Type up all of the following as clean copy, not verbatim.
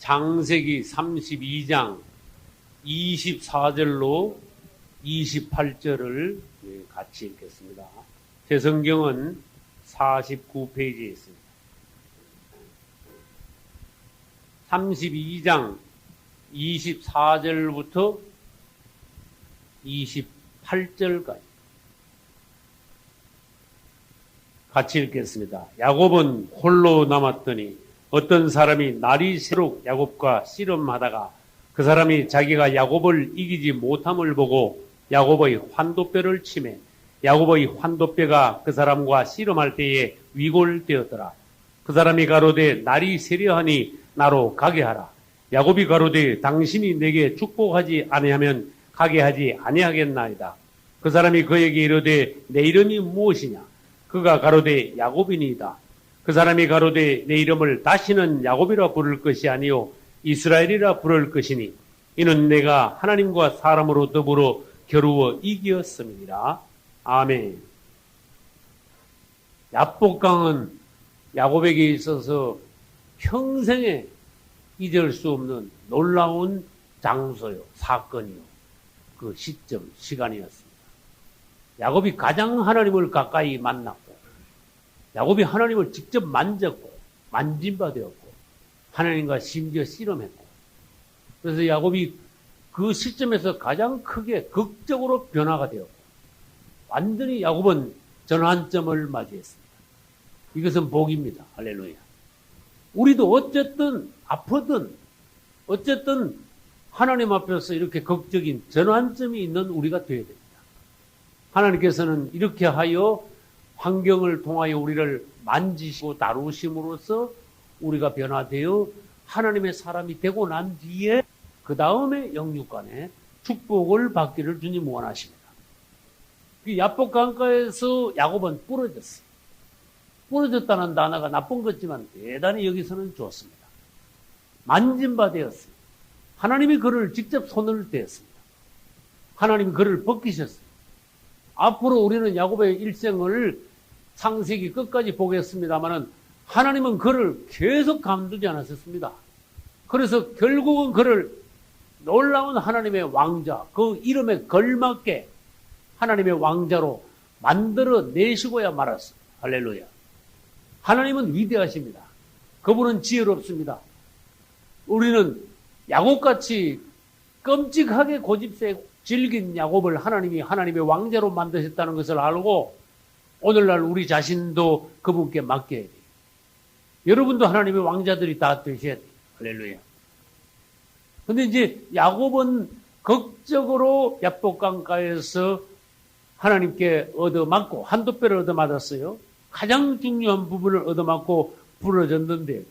창세기 32장 24절로 28절을 같이 읽겠습니다. 제 성경은 49페이지에 있습니다. 32장 24절부터 28절까지 같이 읽겠습니다. 야곱은 홀로 남았더니 어떤 사람이 날이 새록 야곱과 씨름하다가 그 사람이 자기가 야곱을 이기지 못함을 보고 야곱의 환도뼈를 치매 야곱의 환도뼈가 그 사람과 씨름할 때에 위골되었더라. 그 사람이 가로되 날이 세려하니 나로 가게 하라. 야곱이 가로되 당신이 내게 축복하지 아니하면 가게 하지 아니하겠나이다. 그 사람이 그에게 이르되 내 이름이 무엇이냐? 그가 가로되 야곱이니이다. 그 사람이 가로되 내 이름을 다시는 야곱이라 부를 것이 아니요 이스라엘이라 부를 것이니 이는 내가 하나님과 사람으로 더불어 겨루어 이기었음이니라. 아멘. 야복강은 야곱에게 있어서 평생에 잊을 수 없는 놀라운 장소요, 사건이요. 그 시점, 시간이었습니다. 야곱이 가장 하나님을 가까이 만났고, 야곱이 하나님을 직접 만졌고, 만진바 되었고, 하나님과 심지어 씨름했고, 그래서 야곱이 그 시점에서 가장 크게 극적으로 변화가 되었고, 완전히 야곱은 전환점을 맞이했습니다. 이것은 복입니다. 할렐루야. 우리도 어쨌든 아프든 어쨌든 하나님 앞에서 이렇게 극적인 전환점이 있는 우리가 되어야 됩니다. 하나님께서는 이렇게 하여 환경을 통하여 우리를 만지시고 다루심으로써 우리가 변화되어 하나님의 사람이 되고 난 뒤에 그 다음에 영육간에 축복을 받기를 주님 원하십니다. 그 야복 강가에서 야곱은 부러졌어요. 부러졌다는 단어가 나쁜 것지만 대단히 여기서는 좋습니다. 만진 바 되었습니다. 하나님이 그를 직접 손을 대었습니다. 하나님이 그를 벗기셨습니다. 앞으로 우리는 야곱의 일생을 창세기 끝까지 보겠습니다마는 하나님은 그를 계속 감두지 않았었습니다. 그래서 결국은 그를 놀라운 하나님의 왕자, 그 이름에 걸맞게 하나님의 왕자로 만들어 내시고야 말았습니다. 할렐루야. 하나님은 위대하십니다. 그분은 지혜롭습니다. 우리는 야곱같이 끔찍하게 고집세 질긴 야곱을 하나님이 하나님의 왕자로 만드셨다는 것을 알고 오늘날 우리 자신도 그분께 맡겨야 돼요. 여러분도 하나님의 왕자들이 다 되셔야 돼요. 할렐루야. 근데 이제 야곱은 극적으로 야복강가에서 하나님께 얻어맞고 한도뼈를 얻어맞았어요. 가장 중요한 부분을 얻어맞고 부러졌는데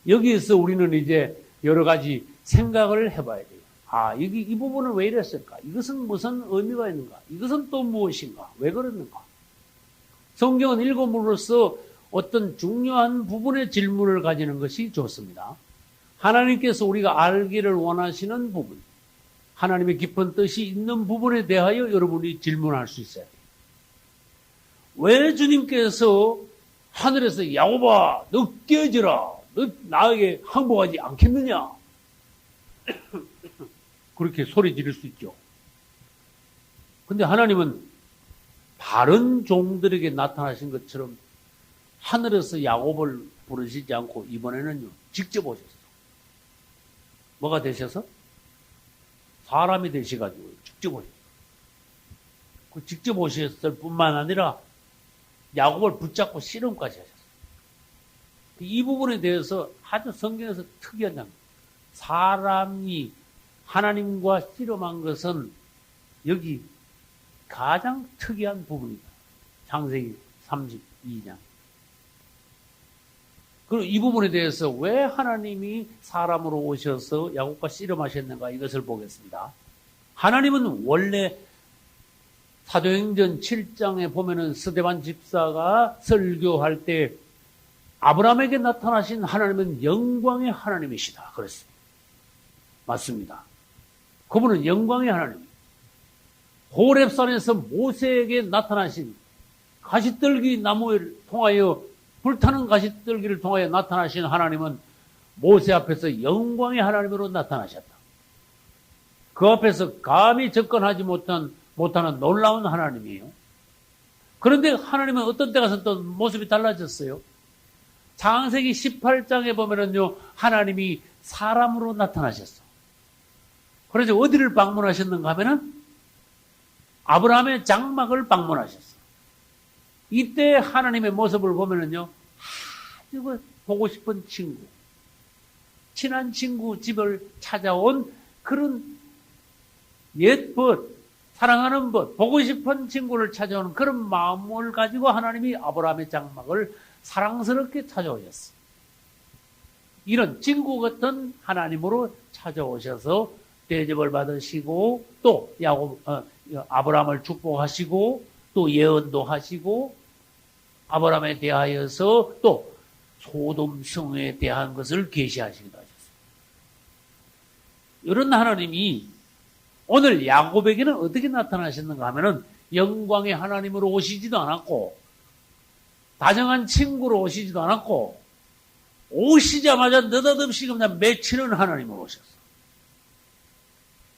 여기에서 우리는 이제 여러 가지 생각을 해봐야 돼요. 아, 이 부분은 왜 이랬을까? 이것은 무슨 의미가 있는가? 이것은 또 무엇인가? 왜 그랬는가? 성경은 읽음으로써 어떤 중요한 부분의 질문을 가지는 것이 좋습니다. 하나님께서 우리가 알기를 원하시는 부분, 하나님의 깊은 뜻이 있는 부분에 대하여 여러분이 질문할 수 있어야 돼요. 왜 주님께서 하늘에서 야곱아, 너 깨어지라, 너 나에게 항복하지 않겠느냐? 그렇게 소리 지를 수 있죠. 근데 하나님은 다른 종들에게 나타나신 것처럼 하늘에서 야곱을 부르시지 않고 이번에는요, 직접 오셨어요. 뭐가 되셔서? 사람이 되셔가지고 직접 오셨어요. 그 직접 오셨을 뿐만 아니라 야곱을 붙잡고 씨름까지 하셨어요. 이 부분에 대해서 아주 성경에서 특이한 장면. 사람이 하나님과 씨름한 것은 여기 가장 특이한 부분입니다. 창세기 32장. 그리고 이 부분에 대해서 왜 하나님이 사람으로 오셔서 야곱과 씨름하셨는가 이것을 보겠습니다. 하나님은 원래 사도행전 7장에 보면은 스데반 집사가 설교할 때 아브라함에게 나타나신 하나님은 영광의 하나님이시다 그랬습니다. 맞습니다. 그분은 영광의 하나님. 호렙산에서 모세에게 나타나신 가시떨기 나무를 통하여 불타는 가시떨기를 통하여 나타나신 하나님은 모세 앞에서 영광의 하나님으로 나타나셨다. 그 앞에서 감히 접근하지 못하는 놀라운 하나님이에요. 그런데 하나님은 어떤 때 가서 또 모습이 달라졌어요. 창세기 18장에 보면은요, 하나님이 사람으로 나타나셨어. 그래서 어디를 방문하셨는가 하면은 아브라함의 장막을 방문하셨어. 이때 하나님의 모습을 보면은요, 아주 보고 싶은 친구, 친한 친구 집을 찾아온 그런 옛벗, 사랑하는 벗, 보고 싶은 친구를 찾아오는 그런 마음을 가지고 하나님이 아브라함의 장막을 사랑스럽게 찾아오셨어. 이런 친구 같은 하나님으로 찾아오셔서 대접을 받으시고 또 아브라함을 축복하시고 또 예언도 하시고 아브라함에 대하여서 또 소돔 성에 대한 것을 계시하시기도 하셨어요. 이런 하나님이 오늘 야곱에게는 어떻게 나타나셨는가 하면은 영광의 하나님으로 오시지도 않았고 다정한 친구로 오시지도 않았고 오시자마자 느닷없이 그냥 맺히는 하나님으로 오셨어.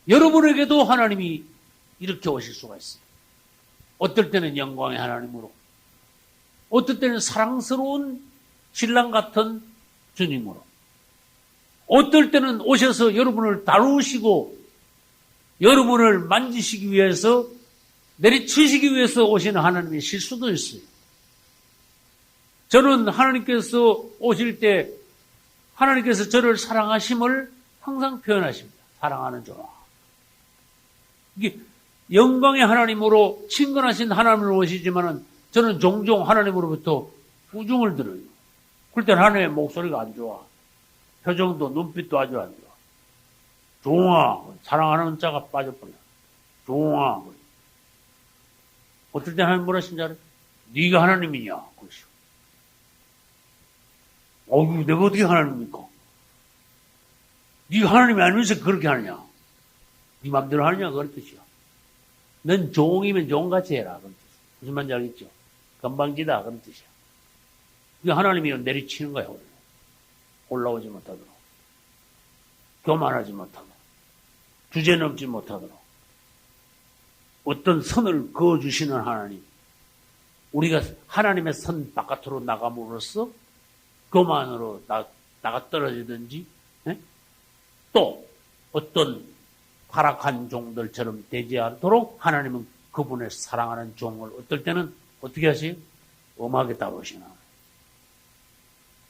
여러분에게도 하나님이 이렇게 오실 수가 있어요. 어떨 때는 영광의 하나님으로, 어떨 때는 사랑스러운 신랑 같은 주님으로, 어떨 때는 오셔서 여러분을 다루시고 여러분을 만지시기 위해서 내리치시기 위해서 오시는 하나님이실 수도 있어요. 저는 하나님께서 오실 때 하나님께서 저를 사랑하심을 항상 표현하십니다. 사랑하는 자라. 이게 영광의 하나님으로 친근하신 하나님으로 오시지만은 저는 종종 하나님으로부터 후중을 들어요. 그럴 땐 하나님의 목소리가 안 좋아. 표정도 눈빛도 아주 안 좋아. 종아, 사랑하는 자가 빠져버려. 종아. 어떨 때 하나님 뭐라 하신 줄 알아요? 네가 하나님이냐? 그러시오. 어휴, 내가 어떻게 하나님입니까? 네가 하나님이 아니면서 그렇게 하느냐? 네 맘대로 하느냐? 그런 뜻이야. 넌 종이면 종같이 해라. 그런 뜻이야. 무슨 말인지 알겠죠? 건방지다. 그런 뜻이야. 그게 하나님이 내리치는 거야. 올라오지 못하도록. 교만하지 못하도록. 주제 넘지 못하도록. 어떤 선을 그어주시는 하나님. 우리가 하나님의 선 바깥으로 나감으로써 교만으로 나가 떨어지든지, 또 어떤 타락한 종들처럼 되지 않도록 하나님은 그분의 사랑하는 종을 어떨 때는 어떻게 하세요? 엄하게 다루시나.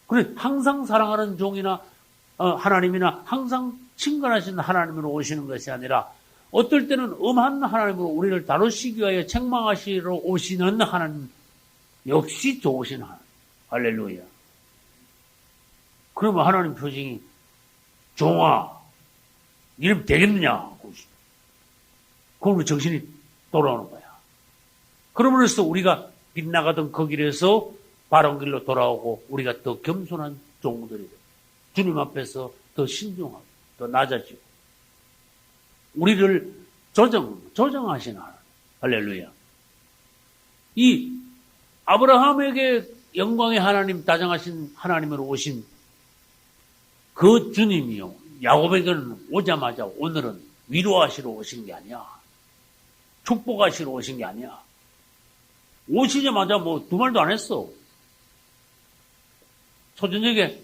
그래, 항상 사랑하는 종이나 하나님이나 항상 친근하신 하나님으로 오시는 것이 아니라 어떨 때는 엄한 하나님으로 우리를 다루시기 위하여 책망하시러 오시는 하나님 역시 좋으신 하나님. 할렐루야. 그러면 하나님 표정이 종아 이러면 되겠느냐? 그러면 정신이 돌아오는 거야. 그러므로써 우리가 빗나가던 그 길에서 바른 길로 돌아오고 우리가 더 겸손한 종들이 되고 주님 앞에서 더 신중하고 더 낮아지고 우리를 조정하시는 하나님. 할렐루야. 이 아브라함에게 영광의 하나님, 다정하신 하나님으로 오신 그 주님이요. 야곱에게는 오자마자 오늘은 위로하시러 오신 게 아니야. 축복하시러 오신 게 아니야. 오시자마자 뭐 두 말도 안 했어. 초저녁에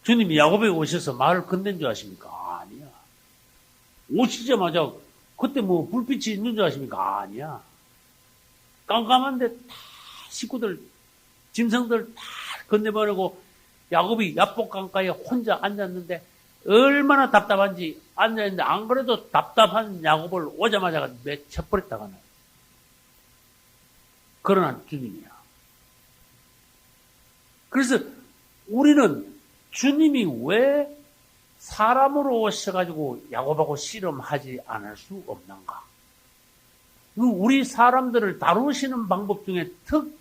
주님이 야곱에게 오셔서 말을 건넨 줄 아십니까? 아니야. 오시자마자 그때 뭐 불빛이 있는 줄 아십니까? 아니야. 깜깜한데 다 식구들, 짐승들 다 건네버리고 야곱이 야복강가에 혼자 앉았는데 얼마나 답답한지 앉아있는데 안 그래도 답답한 야곱을 오자마자 쳐버렸다가는 그러나 주님이야. 그래서 우리는 주님이 왜 사람으로 오셔가지고 야곱하고 씨름하지 않을 수 없는가? 우리 사람들을 다루시는 방법 중에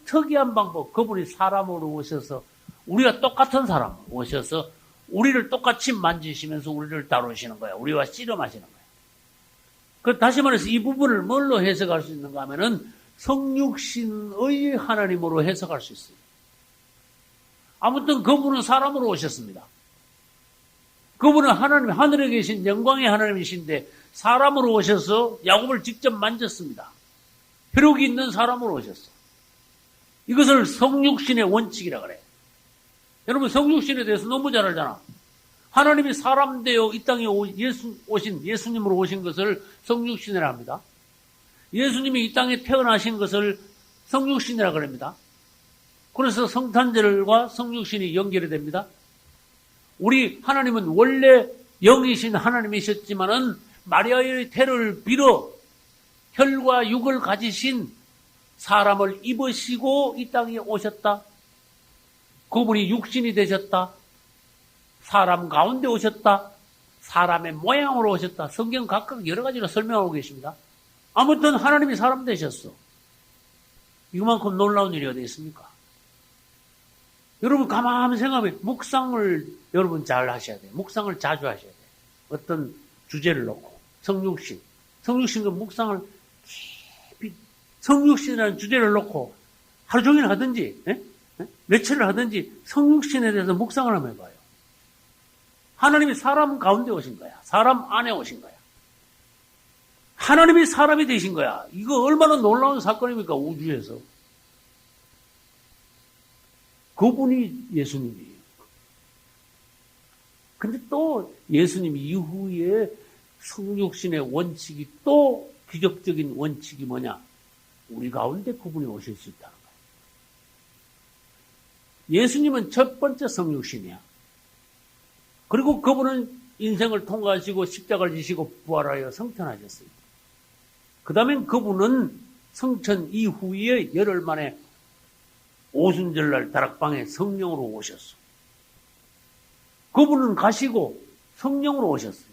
특이한 방법, 그분이 사람으로 오셔서 우리가 똑같은 사람 오셔서 우리를 똑같이 만지시면서 우리를 다루시는 거야. 우리와 씨름하시는 거야. 다시 말해서 이 부분을 뭘로 해석할 수 있는가 하면은 성육신의 하나님으로 해석할 수 있어요. 아무튼 그분은 사람으로 오셨습니다. 그분은 하나님, 하늘에 계신 영광의 하나님이신데 사람으로 오셔서 야곱을 직접 만졌습니다. 혈육이 있는 사람으로 오셨어. 이것을 성육신의 원칙이라 그래. 여러분, 성육신에 대해서 너무 잘 알잖아. 하나님이 사람 되어 이 땅에 예수님으로 오신 것을 성육신이라 합니다. 예수님이 이 땅에 태어나신 것을 성육신이라 그럽니다. 그래서 성탄절과 성육신이 연결이 됩니다. 우리 하나님은 원래 영이신 하나님이셨지만은 마리아의 태를 빌어 혈과 육을 가지신 사람을 입으시고 이 땅에 오셨다. 그분이 육신이 되셨다. 사람 가운데 오셨다. 사람의 모양으로 오셨다. 성경 각각 여러 가지로 설명하고 계십니다. 아무튼 하나님이 사람 되셨어. 이만큼 놀라운 일이 어디 있습니까? 여러분 가만히 생각해. 묵상을 여러분 잘 하셔야 돼요. 묵상을 자주 하셔야 돼요. 어떤 주제를 놓고. 성육신. 성육신과 묵상을 깊이, 성육신이라는 주제를 놓고 하루 종일 하든지, 며칠을 하든지 성육신에 대해서 묵상을 한번 해봐요. 하나님이 사람 가운데 오신 거야. 사람 안에 오신 거야. 하나님이 사람이 되신 거야. 이거 얼마나 놀라운 사건입니까? 우주에서. 그분이 예수님이에요. 근데 또 예수님 이후에 성육신의 원칙이 또 기적적인 원칙이 뭐냐? 우리 가운데 그분이 오실 수 있다는 거예요. 예수님은 첫 번째 성육신이야. 그리고 그분은 인생을 통과하시고 십자가를 지시고 부활하여 성천하셨어요. 그 다음에 그분은 성천 이후에 열흘 만에 오순절날 다락방에 성령으로 오셨어. 그분은 가시고 성령으로 오셨어요.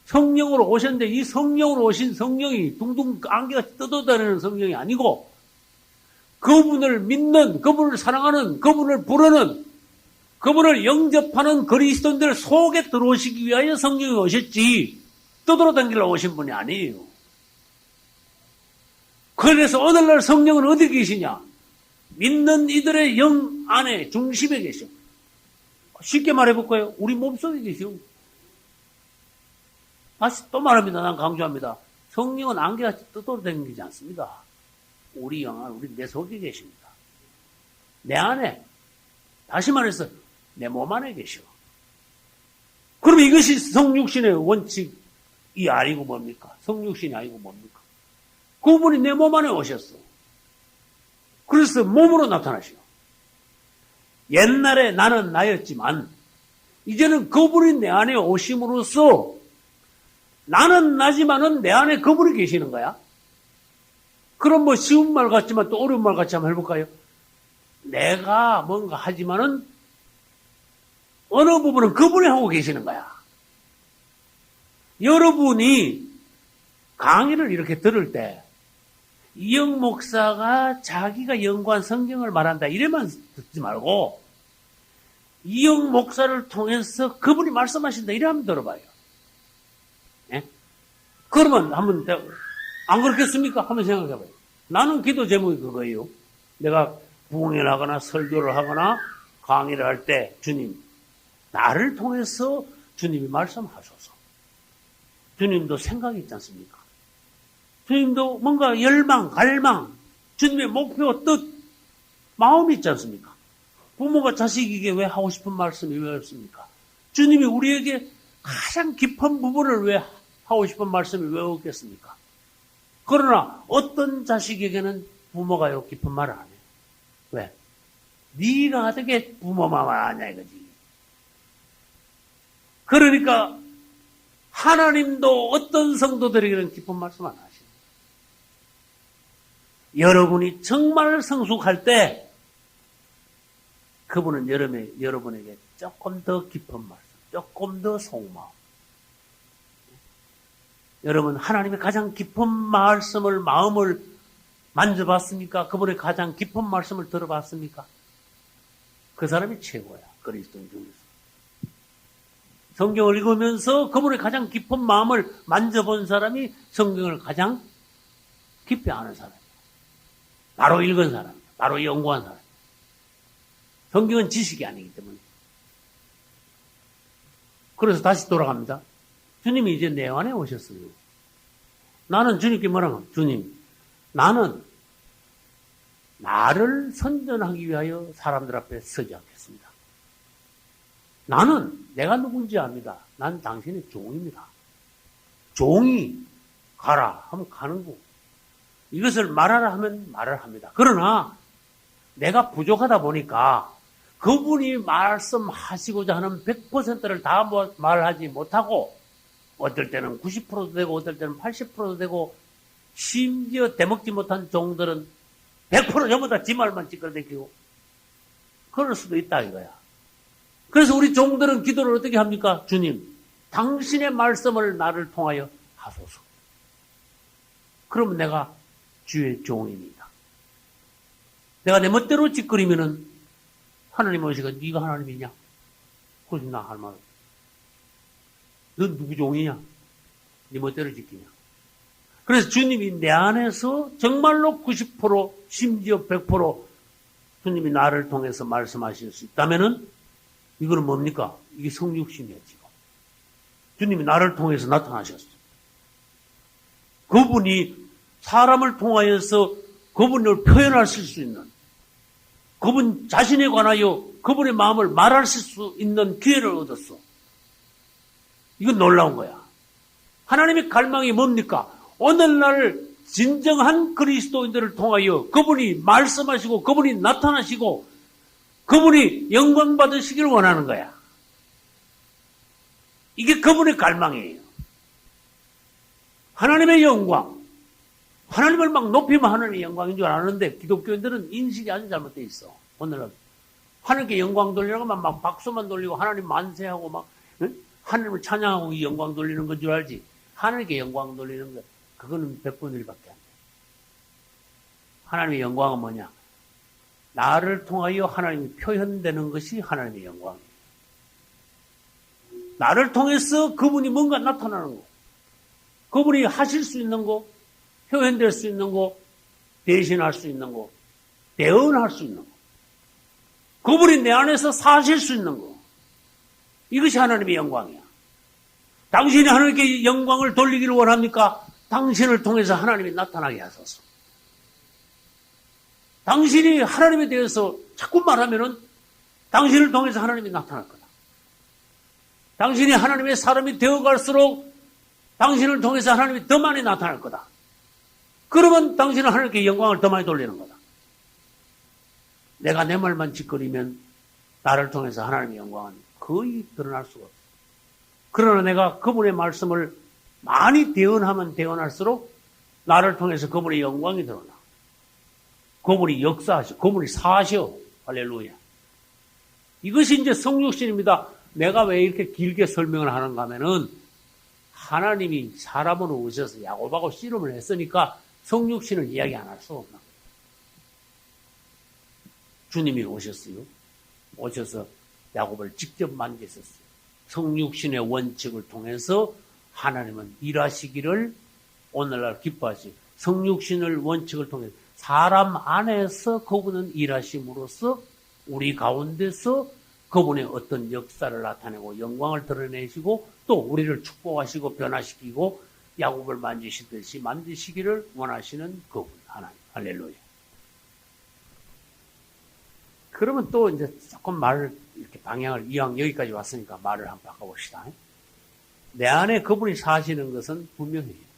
성령으로 오셨는데 이 성령으로 오신 성령이 둥둥 안개가 떠돌아다니는 성령이 아니고 그분을 믿는, 그분을 사랑하는, 그분을 부르는, 그분을 영접하는 그리스도인들 속에 들어오시기 위하여 성령이 오셨지 떠돌아다니려고 오신 분이 아니에요. 그래서 오늘날 성령은 어디 계시냐? 믿는 이들의 영 안에 중심에 계셔. 쉽게 말해볼까요? 우리 몸속에 계셔. 다시 또 말합니다. 난 강조합니다. 성령은 안개같이 떠돌아다니지 않습니다. 우리 영 안에, 우리 내 속에 계십니다. 내 안에, 다시 말해서 내 몸 안에 계셔. 그럼 이것이 성육신의 원칙이 아니고 뭡니까? 성육신이 아니고 뭡니까? 그분이 내 몸 안에 오셨어. 그래서 몸으로 나타나시오. 옛날에 나는 나였지만 이제는 그분이 내 안에 오심으로써 나는 나지만은 내 안에 그분이 계시는 거야. 그럼 뭐 쉬운 말 같지만 또 어려운 말 같이 한번 해볼까요? 내가 뭔가 하지만은 어느 부분은 그분이 하고 계시는 거야. 여러분이 강의를 이렇게 들을 때 이영 목사가 자기가 연구한 성경을 말한다 이래만 듣지 말고 이영 목사를 통해서 그분이 말씀하신다 이래 한번 들어봐요. 예? 그러면 한번 안 그렇겠습니까? 한번 생각해봐요. 나는 기도 제목이 그거예요. 내가 부흥회를 하거나 설교를 하거나 강의를 할 때 주님 나를 통해서 주님이 말씀하소서. 주님도 생각이 있지 않습니까? 주님도 뭔가 열망, 갈망, 주님의 목표, 뜻, 마음이 있지 않습니까? 부모가 자식에게 왜 하고 싶은 말씀이 왜 없습니까? 주님이 우리에게 가장 깊은 부분을 왜 하고 싶은 말씀이 왜 없겠습니까? 그러나 어떤 자식에게는 부모가 깊은 말을 안 해. 왜? 네가 어떻게 부모만 하냐 이거지. 그러니까 하나님도 어떤 성도들에게는 깊은 말씀 안 하시네. 여러분이 정말 성숙할 때 그분은 여러분에게 조금 더 깊은 말씀, 조금 더 속마음. 여러분 하나님의 가장 깊은 말씀을 마음을 만져봤습니까? 그분의 가장 깊은 말씀을 들어봤습니까? 그 사람이 최고야. 그리스도인 중에서. 성경을 읽으면서 그분의 가장 깊은 마음을 만져본 사람이 성경을 가장 깊이 아는 사람이에요. 바로 읽은 사람이에요. 바로 연구한 사람이에요. 성경은 지식이 아니기 때문에. 그래서 다시 돌아갑니다. 주님이 이제 내 안에 오셨어요. 나는 주님께 뭐라고? 주님, 나는 나를 선전하기 위하여 사람들 앞에 서지 않겠습니다. 나는 내가 누군지 압니다. 난 당신의 종입니다. 종이 가라 하면 가는 거고, 이것을 말하라 하면 말을 합니다. 그러나 내가 부족하다 보니까 그분이 말씀하시고자 하는 100%를 다 말하지 못하고, 어떨 때는 90%도 되고 어떨 때는 80%도 되고, 심지어 대먹지 못한 종들은 100% 전부 다 지 말만 찌끄러대기고 그럴 수도 있다 이거야. 그래서 우리 종들은 기도를 어떻게 합니까? 주님, 당신의 말씀을 나를 통하여 하소서. 그러면 내가 주의 종입니다. 내가 내 멋대로 짓거리면은 하나님 오시고 네가 하나님이냐? 그래서 나 할 말. 넌 누구 종이냐? 네 멋대로 짓기냐? 그래서 주님이 내 안에서 정말로 90% 심지어 100% 주님이 나를 통해서 말씀하실 수 있다면은 이거는 뭡니까? 이게 성육신이야 지금. 주님이 나를 통해서 나타나셨어. 그분이 사람을 통하여서 그분을 표현하실 수 있는, 그분 자신에 관하여 그분의 마음을 말하실 수 있는 기회를 얻었어. 이건 놀라운 거야. 하나님의 갈망이 뭡니까? 오늘날 진정한 그리스도인들을 통하여 그분이 말씀하시고 그분이 나타나시고 그분이 영광 받으시기를 원하는 거야. 이게 그분의 갈망이에요. 하나님의 영광. 하나님을 막 높이면 하나님의 영광인 줄 아는데 기독교인들은 인식이 아주 잘못되어 있어. 오늘은 하나님께 영광 돌리라고만 막 박수만 돌리고 하나님 만세하고 막 하나님을 찬양하고 이 영광 돌리는 건 줄 알지. 하나님께 영광 돌리는 거 그거는 100분의 1밖에 안 돼. 하나님의 영광은 뭐냐? 나를 통하여 하나님이 표현되는 것이 하나님의 영광이에요. 나를 통해서 그분이 뭔가 나타나는 거, 그분이 하실 수 있는 거, 표현될 수 있는 거, 대신할 수 있는 거, 대언할 수 있는 거, 그분이 내 안에서 사실 수 있는 거, 이것이 하나님의 영광이야. 당신이 하나님께 영광을 돌리기를 원합니까? 당신을 통해서 하나님이 나타나게 하소서. 당신이 하나님에 대해서 자꾸 말하면은 당신을 통해서 하나님이 나타날 거다. 당신이 하나님의 사람이 되어갈수록 당신을 통해서 하나님이 더 많이 나타날 거다. 그러면 당신은 하나님께 영광을 더 많이 돌리는 거다. 내가 내 말만 짓거리면 나를 통해서 하나님의 영광은 거의 드러날 수가 없어. 그러나 내가 그분의 말씀을 많이 대언하면 대언할수록 나를 통해서 그분의 영광이 드러나. 그분이 역사하셔. 그분이 사셔. 할렐루야. 이것이 이제 성육신입니다. 내가 왜 이렇게 길게 설명을 하는가 하면은 하나님이 사람으로 오셔서 야곱하고 씨름을 했으니까 성육신을 이야기 안 할 수가 없나 거예요. 주님이 오셨어요. 오셔서 야곱을 직접 만지셨어요. 성육신의 원칙을 통해서 하나님은 일하시기를 오늘날 기뻐하시고, 성육신을 원칙을 통해서 사람 안에서 그분은 일하심으로써 우리 가운데서 그분의 어떤 역사를 나타내고 영광을 드러내시고 또 우리를 축복하시고 변화시키고 야곱을 만지시듯이 만드시기를 원하시는 그분 하나님. 할렐루야. 그러면 또 이제 조금 말을 이렇게 방향을 이왕 여기까지 왔으니까 말을 한번 바꿔봅시다. 내 안에 그분이 사시는 것은 분명해요.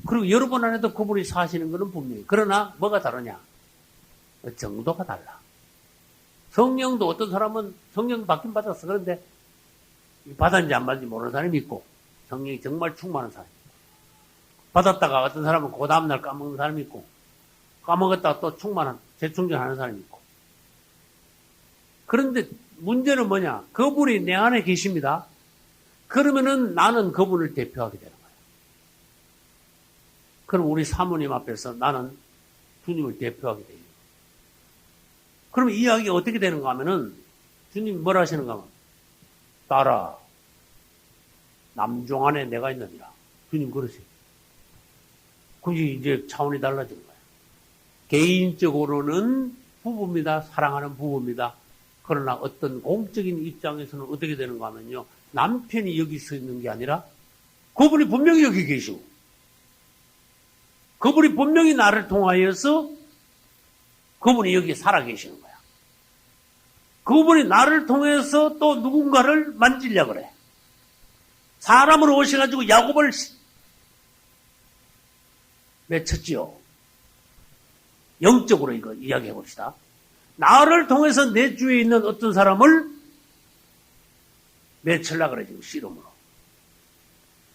그리고 여러분 안에도 그분이 사시는 것은 분명해요. 그러나 뭐가 다르냐? 정도가 달라. 성령도 어떤 사람은 성령 받긴 받았어. 그런데 받았는지 안 받았는지 모르는 사람이 있고 성령이 정말 충만한 사람이 있고, 받았다가 어떤 사람은 그 다음날 까먹는 사람이 있고, 까먹었다가 또 재충전하는 사람이 있고. 그런데 문제는 뭐냐? 그분이 내 안에 계십니다. 그러면은 나는 그분을 대표하게 되는 거예요. 그럼 우리 사모님 앞에서 나는 주님을 대표하게 돼요. 그럼 이야기가 어떻게 되는가 하면은 주님이 뭐라 하시는가 하면 딸아 남종 안에 내가 있느니라. 주님 그러세요. 그게 이제 차원이 달라지는 거예요. 개인적으로는 부부입니다. 사랑하는 부부입니다. 그러나 어떤 공적인 입장에서는 어떻게 되는가 하면요. 남편이 여기 서 있는 게 아니라 그분이 분명히 여기 계시고 그분이 분명히 나를 통하여서 그분이 여기 살아 계시는 거야. 그분이 나를 통해서 또 누군가를 만지려고 그래. 사람으로 오셔가지고 야곱을 맺혔지요. 영적으로 이거 이야기해 봅시다. 나를 통해서 내 주위에 있는 어떤 사람을 맺으려고 그래, 지금 씨름으로.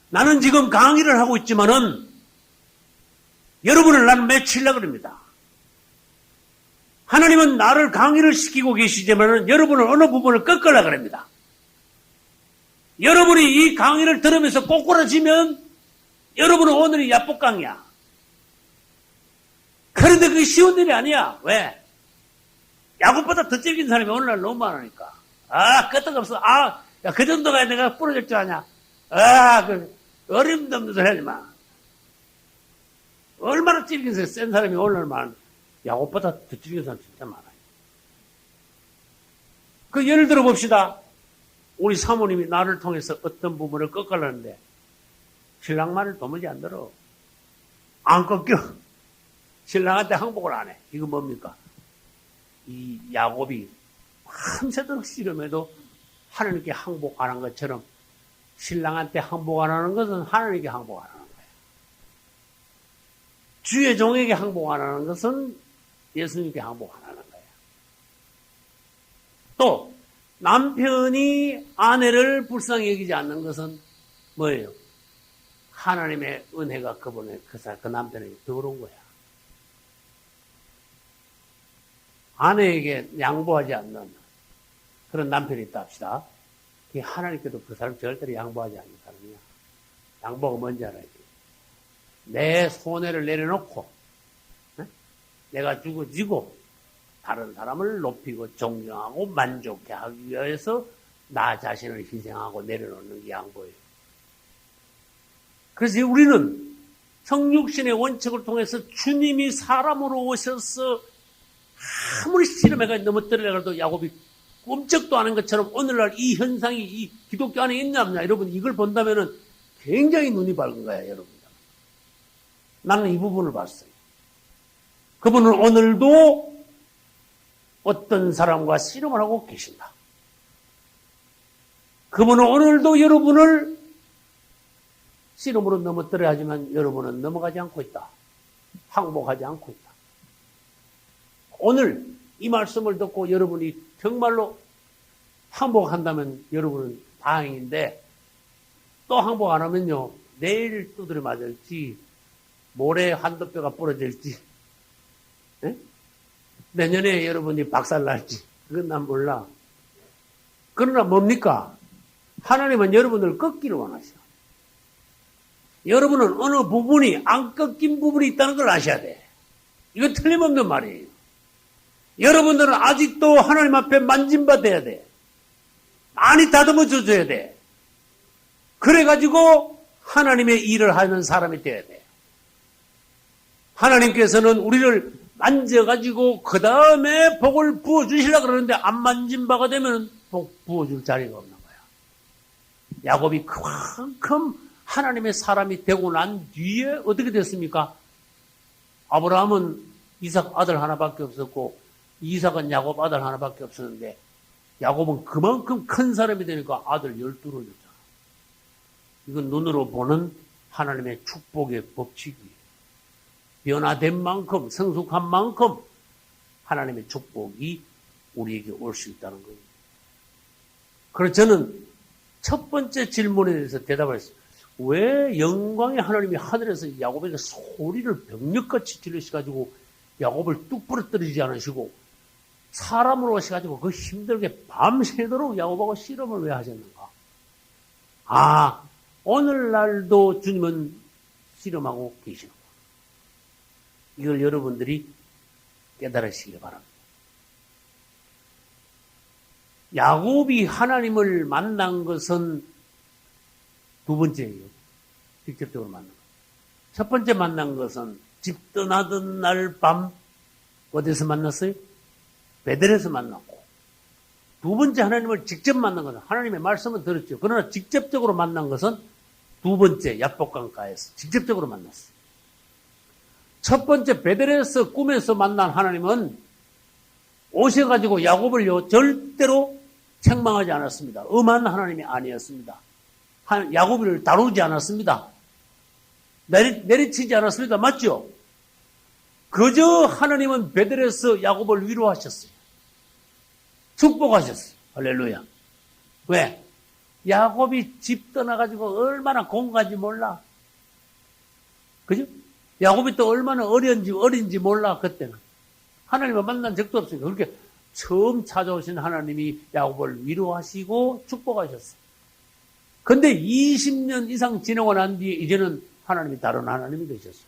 나는 지금 강의를 하고 있지만은 여러분을 나는 맺으려고 그럽니다. 하나님은 나를 강의를 시키고 계시지만은 여러분을 어느 부분을 꺾으려고 그럽니다. 여러분이 이 강의를 들으면서 꼬꾸라지면 여러분은 오늘이 야복강이야. 그런데 그게 쉬운 일이 아니야. 왜? 야곱보다 더 찔긴 사람이 오늘날 너무 많으니까. 끄떡없어. 야, 그 정도가 내가 부러질 줄 아냐. 어림도 없는 소리 하지 마. 얼마나 찔긴 센 사람이 오늘날 많아. 야곱보다 더 찔긴 사람 진짜 많아요. 그 예를 들어 봅시다. 우리 사모님이 나를 통해서 어떤 부분을 꺾으려는데 신랑 말을 도무지 안 들어. 안 꺾여. 신랑한테 항복을 안 해. 이거 뭡니까? 이 야곱이 밤새도록 씨름해도 하나님께 항복 안 한 것처럼 신랑한테 항복 안 하는 것은 하나님께 항복 안 하는 거예요. 주의 종에게 항복 안 하는 것은 예수님께 항복 안 하는 거예요. 또 남편이 아내를 불쌍히 여기지 않는 것은 뭐예요? 하나님의 은혜가 그 남편에게 들어온 거야. 아내에게 양보하지 않는 그런 남편이 있다 합시다. 하나님께도 그 사람 절대로 양보하지 않는 사람이야. 양보가 뭔지 알아야지. 내 손해를 내려놓고 내가 죽어지고 다른 사람을 높이고 존경하고 만족해 하기 위해서 나 자신을 희생하고 내려놓는 게 양보예요. 그래서 우리는 성육신의 원칙을 통해서 주님이 사람으로 오셔서 아무리 씨름해가 넘어뜨리려고 야곱이 꼼짝도 않은 것처럼 오늘날 이 현상이 이 기독교 안에 있냐 없냐 여러분 이걸 본다면은 굉장히 눈이 밝은 거야 여러분. 나는 이 부분을 봤어요. 그분은 오늘도 어떤 사람과 씨름을 하고 계신다. 그분은 오늘도 여러분을 씨름으로 넘어뜨려야 하지만 여러분은 넘어가지 않고 있다. 항복하지 않고 있다. 오늘 이 말씀을 듣고 여러분이 정말로 항복한다면 여러분은 다행인데 또 항복 안 하면요. 내일 두드려 맞을지 모레 한도뼈가 부러질지 내년에 여러분이 박살날지 그건 난 몰라. 그러나 뭡니까? 하나님은 여러분을 꺾기를 원하셔. 여러분은 어느 부분이 안 꺾인 부분이 있다는 걸 아셔야 돼. 이건 틀림없는 말이에요. 여러분들은 아직도 하나님 앞에 만짐받아야 돼. 많이 다듬어줘 줘야 돼. 그래가지고 하나님의 일을 하는 사람이 돼야 돼. 하나님께서는 우리를 만져가지고 그 다음에 복을 부어주시려고 그러는데 안 만진 바가 되면 복 부어줄 자리가 없는 거야. 야곱이 그만큼 하나님의 사람이 되고 난 뒤에 어떻게 됐습니까? 아브라함은 이삭 아들 하나밖에 없었고 이삭은 야곱 아들 하나밖에 없었는데 야곱은 그만큼 큰 사람이 되니까 아들 12를 줬잖아. 이건 눈으로 보는 하나님의 축복의 법칙이에요. 변화된 만큼 성숙한 만큼 하나님의 축복이 우리에게 올 수 있다는 거예요. 그래서 저는 첫 번째 질문에 대해서 대답을 했어요. 왜 영광의 하나님이 하늘에서 야곱에게 소리를 병력같이 질러셔가지고 야곱을 뚝 부러뜨리지 않으시고 사람으로 오셔가지고 그 힘들게 밤새도록 야곱하고 씨름을 왜 하셨는가? 오늘날도 주님은 씨름하고 계시는구나. 이걸 여러분들이 깨달으시기 바랍니다. 야곱이 하나님을 만난 것은 두 번째예요. 직접적으로 만난 것. 첫 번째 만난 것은 집 떠나던 날 밤 어디서 만났어요? 베델에서 만났고 두 번째 하나님을 직접 만난 것은 하나님의 말씀은 들었죠. 그러나 직접적으로 만난 것은 두 번째 야복강가에서 직접적으로 만났어요. 첫 번째 베델에서 꿈에서 만난 하나님은 오셔가지고 야곱을요 절대로 책망하지 않았습니다. 엄한 하나님이 아니었습니다. 야곱을 다루지 않았습니다. 내리치지 않았습니다. 맞죠? 그저 하나님은 베델에서 야곱을 위로하셨어요. 축복하셨어요. 할렐루야. 왜? 야곱이 집 떠나가지고 얼마나 공간인지 몰라. 그죠? 야곱이 또 얼마나 어린지 몰라, 그때는. 하나님을 만난 적도 없으니까. 그렇게 처음 찾아오신 하나님이 야곱을 위로하시고 축복하셨어요. 근데 20년 이상 지나고 난 뒤에 이제는 하나님이 다른 하나님이 되셨어요.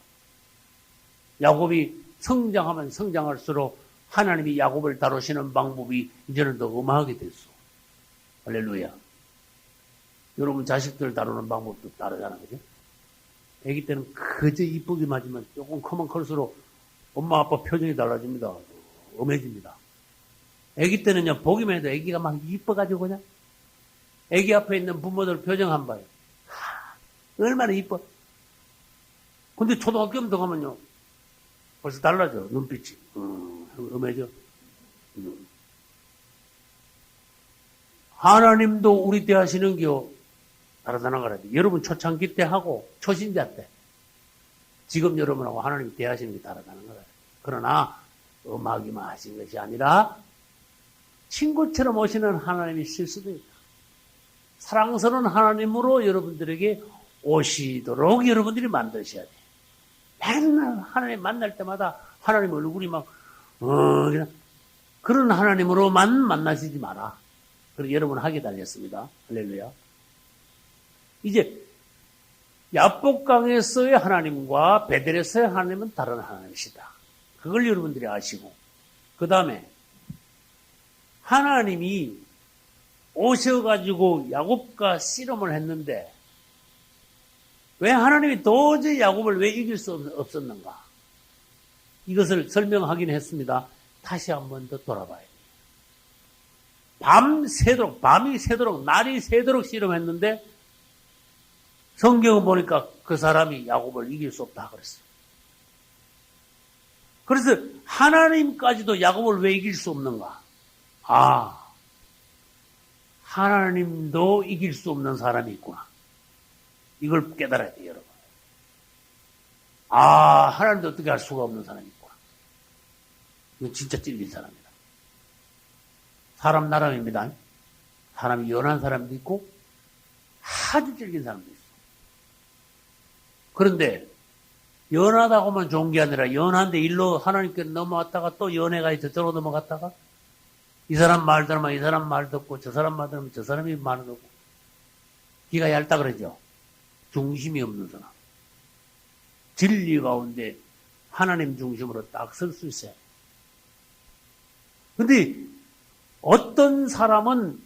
야곱이 성장하면 성장할수록 하나님이 야곱을 다루시는 방법이 이제는 더 엄하게 됐어. 할렐루야. 여러분 자식들 다루는 방법도 다르잖아, 그죠? 아기 때는 그저 이쁘게 맞으면 조금 크면 클수록 엄마 아빠 표정이 달라집니다. 엄해집니다. 아기 때는요 보기만 해도 아기가 막 이뻐가지고 그냥 아기 앞에 있는 부모들 표정 한 봐요. 얼마나 이뻐. 근데 초등학교 들어가면요 벌써 달라져 눈빛이. 엄해져. 하나님도 우리 대하시는 게 다르다는 거라. 여러분 초창기 때 하고 초신자 때 지금 여러분하고 하나님이 대하시는 게 다르다는 거라. 그러나 엄하기만 하신 것이 아니라 친구처럼 오시는 하나님이 있을 수도 있다. 사랑스러운 하나님으로 여러분들에게 오시도록 여러분들이 만드셔야 돼. 맨날 하나님 만날 때마다 하나님 얼굴이 막 그냥 그런 하나님으로만 만나시지 마라. 그리고 여러분 하게 달렸습니다. 할렐루야. 이제 야복강에서의 하나님과 베델에서의 하나님은 다른 하나님이시다. 그걸 여러분들이 아시고 그 다음에 하나님이 오셔가지고 야곱과 씨름을 했는데 왜 하나님이 도저히 야곱을 왜 이길 수 없었는가? 이것을 설명하긴 했습니다. 다시 한 번 더 돌아봐야 돼요. 밤이 새도록, 날이 새도록 씨름했는데 성경을 보니까 그 사람이 야곱을 이길 수 없다 그랬어요. 그래서 하나님까지도 야곱을 왜 이길 수 없는가? 하나님도 이길 수 없는 사람이 있구나. 이걸 깨달아야 돼요, 여러분. 하나님도 어떻게 할 수가 없는 사람이 있구나. 이건 진짜 찔린 사람이다. 사람 나름입니다. 사람이 연한 사람도 있고 아주 찔린 사람도 있어. 그런데 연하다고 하면 좋은 게 아니라 연한데 일로 하나님께 넘어왔다가 또 연애가 저쪽으로 넘어갔다가 이 사람 말 들으면 이 사람 말 듣고 저 사람 말 들으면 저 사람이 말 듣고 기가 얇다 그러죠. 중심이 없는 사람. 진리 가운데 하나님 중심으로 딱 설 수 있어요. 근데 어떤 사람은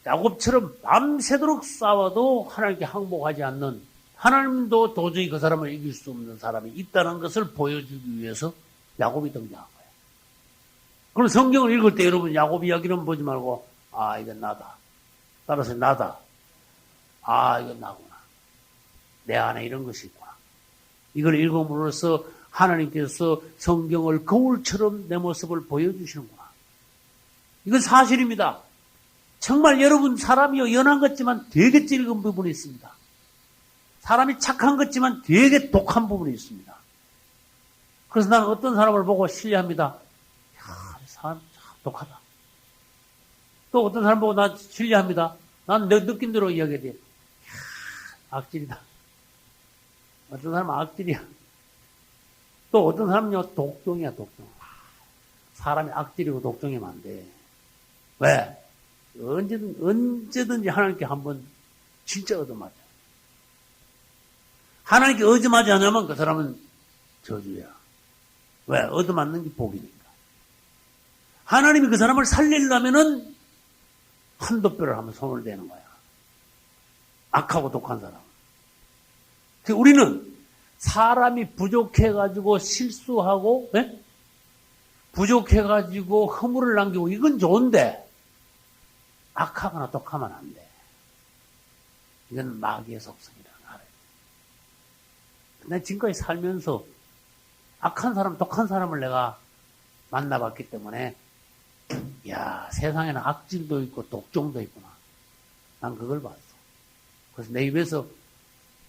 야곱처럼 밤새도록 싸워도 하나님께 항복하지 않는 하나님도 도저히 그 사람을 이길 수 없는 사람이 있다는 것을 보여주기 위해서 야곱이 등장한 거예요. 그럼 성경을 읽을 때 여러분 야곱 이야기는 보지 말고 이건 나다. 따라서 나다. 이건 나구나. 내 안에 이런 것이 있구나. 이걸 읽음으로써 하나님께서 성경을 거울처럼 내 모습을 보여주시는구나. 이건 사실입니다. 정말 여러분 사람이 연한 것 같지만 되게 찔긴 부분이 있습니다. 사람이 착한 것 같지만 되게 독한 부분이 있습니다. 그래서 나는 어떤 사람을 보고 신뢰합니다. 이 사람 참 독하다. 또 어떤 사람 보고 나 신뢰합니다. 난 내 느낌대로 이야기해야 돼. 악질이다. 어떤 사람은 악질이야. 또 어떤 사람은요, 독종이야, 독종. 사람이 악질이고 독종이면 안 돼. 왜? 언제든지 하나님께 한번 진짜 얻어맞아. 하나님께 얻어맞지 않으면 그 사람은 저주야. 왜? 얻어맞는 게 복이니까. 하나님이 그 사람을 살리려면은 한도뼈를 한번 손을 대는 거야. 악하고 독한 사람. 우리는 사람이 부족해가지고 실수하고, 부족해가지고 허물을 남기고 이건 좋은데, 악하거나 독하면 안 돼. 이건 마귀의 속성이라는 거 알아요. 내가 지금까지 살면서 악한 사람, 독한 사람을 내가 만나봤기 때문에, 야, 세상에는 악질도 있고 독종도 있구나. 난 그걸 봤어. 그래서 내 입에서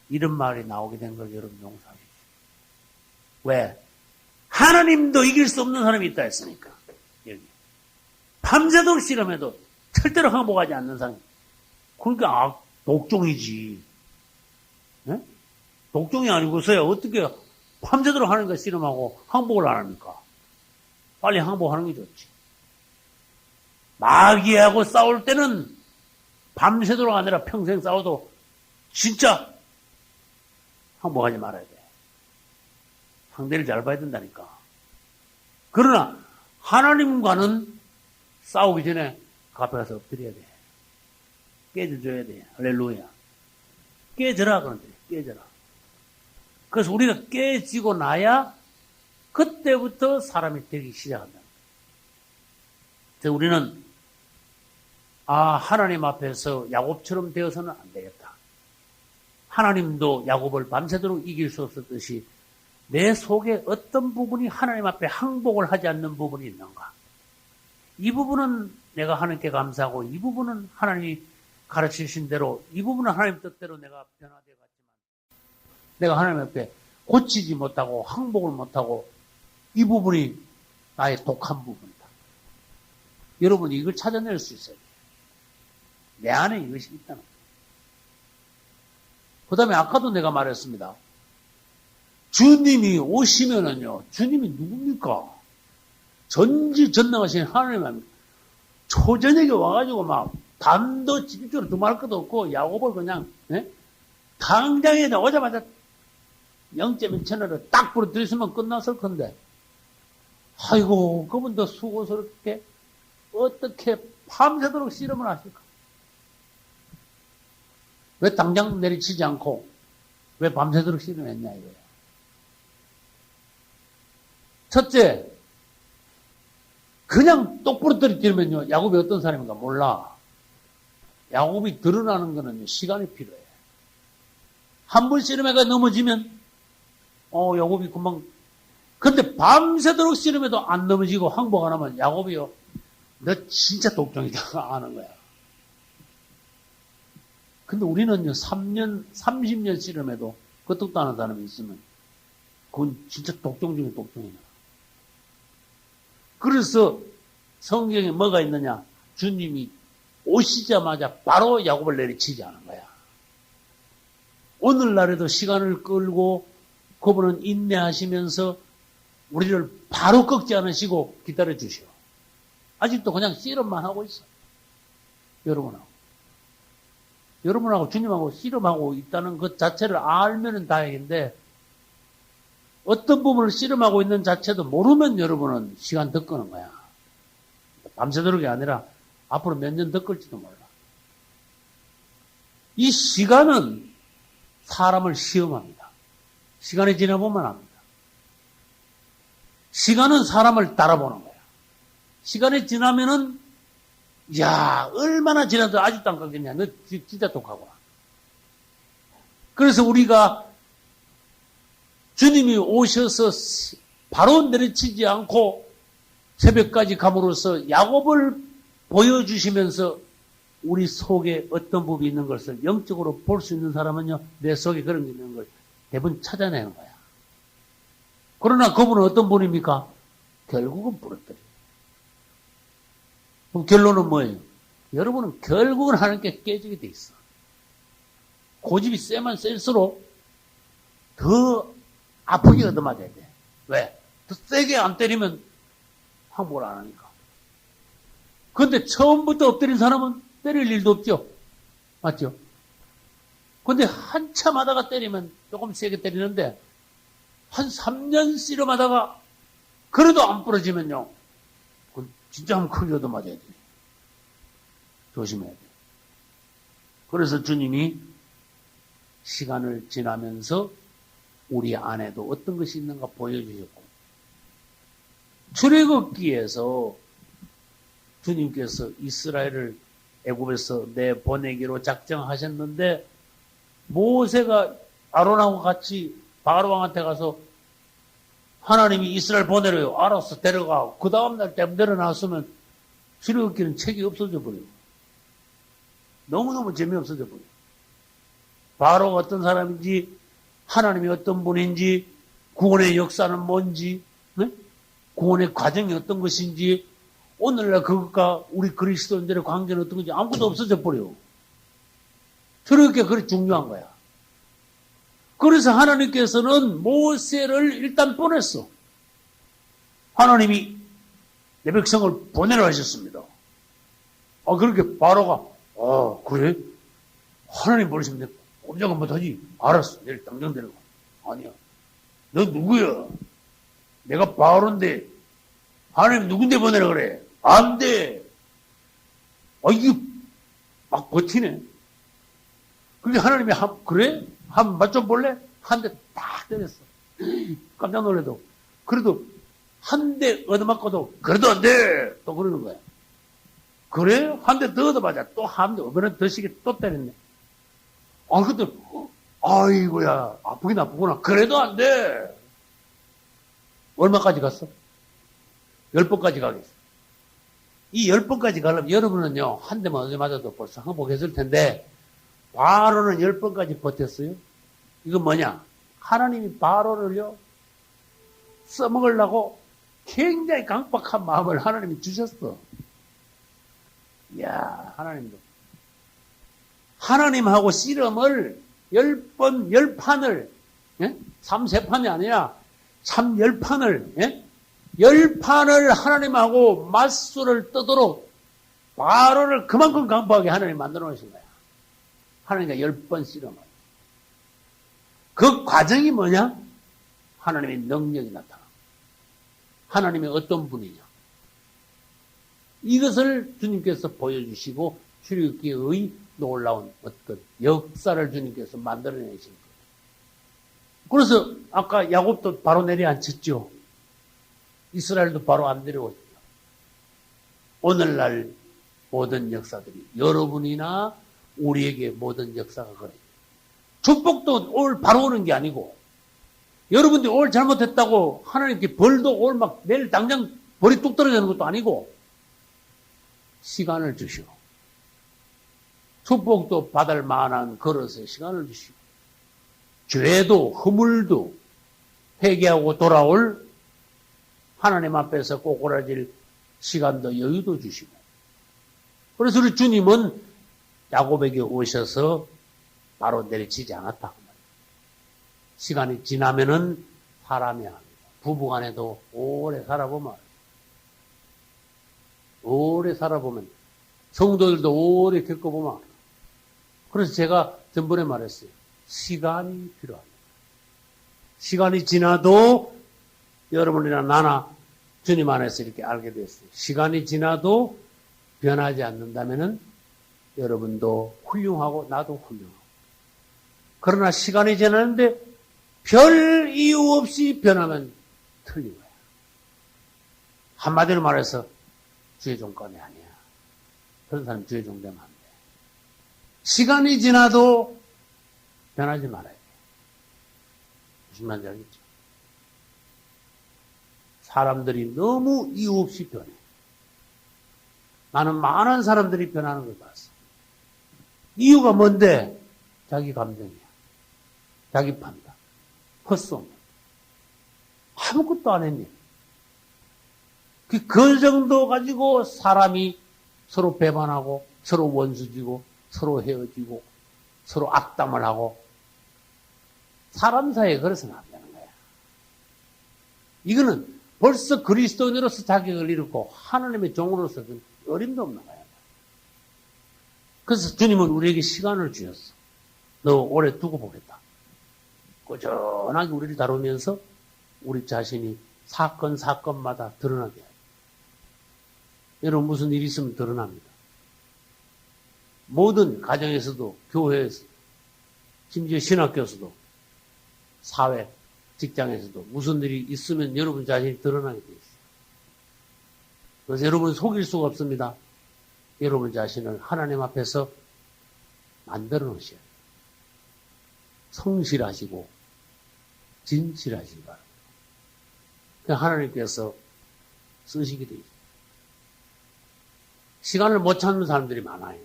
이런 말이 나오게 된 걸 여러분 용서하십시오. 왜? 하나님도 이길 수 없는 사람이 있다 했으니까. 여기. 밤새도록 실험해도 절대로 항복하지 않는 사람. 그러니까 독종이지. 네? 독종이 아니고서야 어떻게 밤새도록 하는 거 실험하고 항복을 안 합니까? 빨리 항복하는 게 좋지. 마귀하고 싸울 때는 밤새도록 아니라 평생 싸워도 진짜 항복하지 말아야 돼. 상대를 잘 봐야 된다니까. 그러나 하나님과는 싸우기 전에 그 앞에 가서 엎드려야 돼. 깨져줘야 돼. 할렐루야. 깨져라 그런데 깨져라. 그래서 우리가 깨지고 나야 그때부터 사람이 되기 시작한다. 그래서 우리는 하나님 앞에서 야곱처럼 되어서는 안 되겠다. 하나님도 야곱을 밤새도록 이길 수 없었듯이 내 속에 어떤 부분이 하나님 앞에 항복을 하지 않는 부분이 있는가? 이 부분은 내가 하나님께 감사하고 이 부분은 하나님이 가르치신 대로 이 부분은 하나님 뜻대로 내가 변화되어 갔지만 내가 하나님 앞에 고치지 못하고 항복을 못하고 이 부분이 나의 독한 부분이다. 여러분 이걸 찾아낼 수 있어요. 내 안에 이것이 있다는 거예요. 그 다음에 아까도 내가 말했습니다. 주님이 오시면은요, 주님이 누굽니까? 전지전능하신 하나님 아닙니까? 초저녁에 와가지고 막 담도 집집으로 두말할 것도 없고 야곱을 그냥 당장에 오자마자 0.1채널을 딱 부러뜨렸으면 끝났을 건데 아이고 그분도 수고스럽게 어떻게 밤새도록 씨름을 하실까? 왜 당장 내리치지 않고 왜 밤새도록 씨름했냐 이거예요. 첫째, 그냥 똑부러 떨어뜨리면요, 야곱이 어떤 사람인가 몰라. 야곱이 드러나는 거는 시간이 필요해. 한 번 씨름해가 넘어지면, 야곱이 금방, 근데 밤새도록 씨름해도 안 넘어지고 항복 안 하면 야곱이요, 너 진짜 독종이다 아는 거야. 근데 우리는요, 3년, 30년 씨름해도 끄떡도 안 하는 사람이 있으면, 그건 진짜 독종 중에 독종이야. 그래서 성경에 뭐가 있느냐? 주님이 오시자마자 바로 야곱을 내리치지 않은 거야. 오늘날에도 시간을 끌고 그분은 인내하시면서 우리를 바로 꺾지 않으시고 기다려 주시오. 아직도 그냥 씨름만 하고 있어. 여러분하고 주님하고 씨름하고 있다는 것 자체를 알면은 다행인데 어떤 부분을 씨름하고 있는 자체도 모르면 여러분은 시간 더 끄는 거야. 밤새도록이 아니라 앞으로 몇 년 더 끌지도 몰라. 이 시간은 사람을 시험합니다. 시간이 지나보면 압니다. 시간은 사람을 따라보는 거야. 시간이 지나면은 야 얼마나 지나도 아직도 안 깎겠냐. 너 진짜 독하구나. 그래서 우리가 주님이 오셔서 바로 내리치지 않고 새벽까지 감으로써 야곱을 보여주시면서 우리 속에 어떤 부분이 있는 것을 영적으로 볼 수 있는 사람은요, 내 속에 그런 게 있는 걸 대부분 찾아내는 거야. 그러나 그분은 어떤 분입니까? 결국은 부러뜨려요. 그럼 결론은 뭐예요? 여러분은 결국은 하나님께 깨지게 돼 있어. 고집이 세면 셀수록 더 아프게 얻어맞아야 돼. 왜? 더 세게 안 때리면 항복을 안 하니까. 근데 처음부터 엎드린 사람은 때릴 일도 없죠. 맞죠? 근데 한참 하다가 때리면 조금 세게 때리는데 한 3년 씨름하다가 그래도 안 부러지면요. 그건 진짜 한번 크게 얻어맞아야 돼. 조심해야 돼. 그래서 주님이 시간을 지나면서 우리 안에도 어떤 것이 있는가 보여주셨고 출애굽기에서 주님께서 이스라엘을 애굽에서 내보내기로 작정하셨는데 모세가 아론하고 같이 바로 왕한테 가서 하나님이 이스라엘 보내려요. 알았어, 데려가. 그 다음날 때문에 나왔으면 출애굽기는 책이 없어져 버려요. 너무너무 재미없어져 버려요. 바로가 어떤 사람인지, 하나님이 어떤 분인지, 구원의 역사는 뭔지, 네? 구원의 과정이 어떤 것인지, 오늘날 그것과 우리 그리스도인들의 관계는 어떤 건지 아무것도 없어져 버려요. 그렇게 그렇게 중요한 거야. 그래서 하나님께서는 모세를 일단 보냈어. 하나님이 내 백성을 보내라 하셨습니다. 그렇게 바로가, 그래? 하나님 보내시면 내가 꼼짝 한번 하지. 알았어. 내일 당장 데려가. 아니야. 너 누구야? 내가 바로인데, 하나님 누군데 보내라 그래? 안 돼. 이거 막 버티네. 근데 하나님이 그래? 한번 맞춰볼래? 한 대 딱 때렸어. 깜짝 놀래도. 그래도 한 대 얻어맞고도 그래도 안 돼! 또 그러는 거야. 그래? 한 대 더 얻어맞아. 또 한 대, 이번엔 더 시게 또 때렸네. 그때, 아이고야, 아프긴 아프구나. 그래도 안 돼! 얼마까지 갔어? 10번까지 가겠어. 이 10번까지 가려면 여러분은요, 한 대만 얻어맞아도 벌써 항복했을 텐데, 바로는 10번까지 버텼어요. 이건 뭐냐? 하나님이 바로를요, 써먹으려고 굉장히 강박한 마음을 하나님이 주셨어. 이야, 하나님도. 하나님하고 씨름을 10번, 10판을, 예? 3세판이 아니라 참 10판을, 예? 10판을 하나님하고 맞수를 떠도록 바로를 그만큼 강박하게 하나님이 만들어 놓으신 거야. 하나님과 10번 씨름을. 그 과정이 뭐냐? 하나님의 능력이 나타나. 하나님이 어떤 분이냐? 이것을 주님께서 보여주시고 출애굽기의 놀라운 어떤 역사를 주님께서 만들어내신 거예요. 그래서 아까 야곱도 바로 내려앉혔죠. 이스라엘도 바로 안 내려오죠. 오늘날 모든 역사들이 여러분이나 우리에게 모든 역사가 그래요. 축복도 올 바로 오는 게 아니고 여러분들이 올 잘못했다고 하나님께 벌도 올 막 내일 당장 벌이 뚝 떨어지는 것도 아니고 시간을 주시오. 축복도 받을 만한 그릇에 시간을 주시오. 죄도 허물도 회개하고 돌아올 하나님 앞에서 꼬꾸라질 시간도 여유도 주시고 그래서 우리 주님은 야곱에게 오셔서 바로 내리치지 않았다. 시간이 지나면은 사람이 합니다. 부부간에도 오래 살아보면 성도들도 오래 겪어보면 그래서 제가 전번에 말했어요. 시간이 필요합니다. 시간이 지나도 여러분이나 나나 주님 안에서 이렇게 알게 됐어요. 시간이 지나도 변하지 않는다면은 여러분도 훌륭하고 나도 훌륭하고 그러나 시간이 지나는데 별 이유 없이 변하면 틀린 거야. 한마디로 말해서 주의 종권이 아니야. 그런 사람 주의 종되면 안 돼. 시간이 지나도 변하지 말아야 돼. 무슨 말인지 알겠죠? 사람들이 너무 이유 없이 변해. 나는 많은 사람들이 변하는 걸 봤어. 이유가 뭔데? 자기 감정이야. 자기 판단. 헛소문. 아무것도 안 했니? 그 정도 가지고 사람이 서로 배반하고 서로 원수지고 서로 헤어지고 서로 악담을 하고 사람 사이에 그래서는 안 되는 거야. 이거는 벌써 그리스도인으로서 자격을 잃었고 하나님의 종으로서는 어림도 없는 거야. 그래서 주님은 우리에게 시간을 주셨어. 너 오래 두고 보겠다. 꾸준하게 우리를 다루면서 우리 자신이 사건마다 드러나게 해요. 여러분 무슨 일이 있으면 드러납니다. 모든 가정에서도 교회에서 심지어 신학교에서도 사회, 직장에서도 무슨 일이 있으면 여러분 자신이 드러나게 돼 있어요. 그래서 여러분 속일 수가 없습니다. 여러분 자신을 하나님 앞에서 만들어 놓으셔야 돼요. 성실하시고 진실하시기 바랍니다. 하나님께서 쓰시게 되죠. 시간을 못 찾는 사람들이 많아요.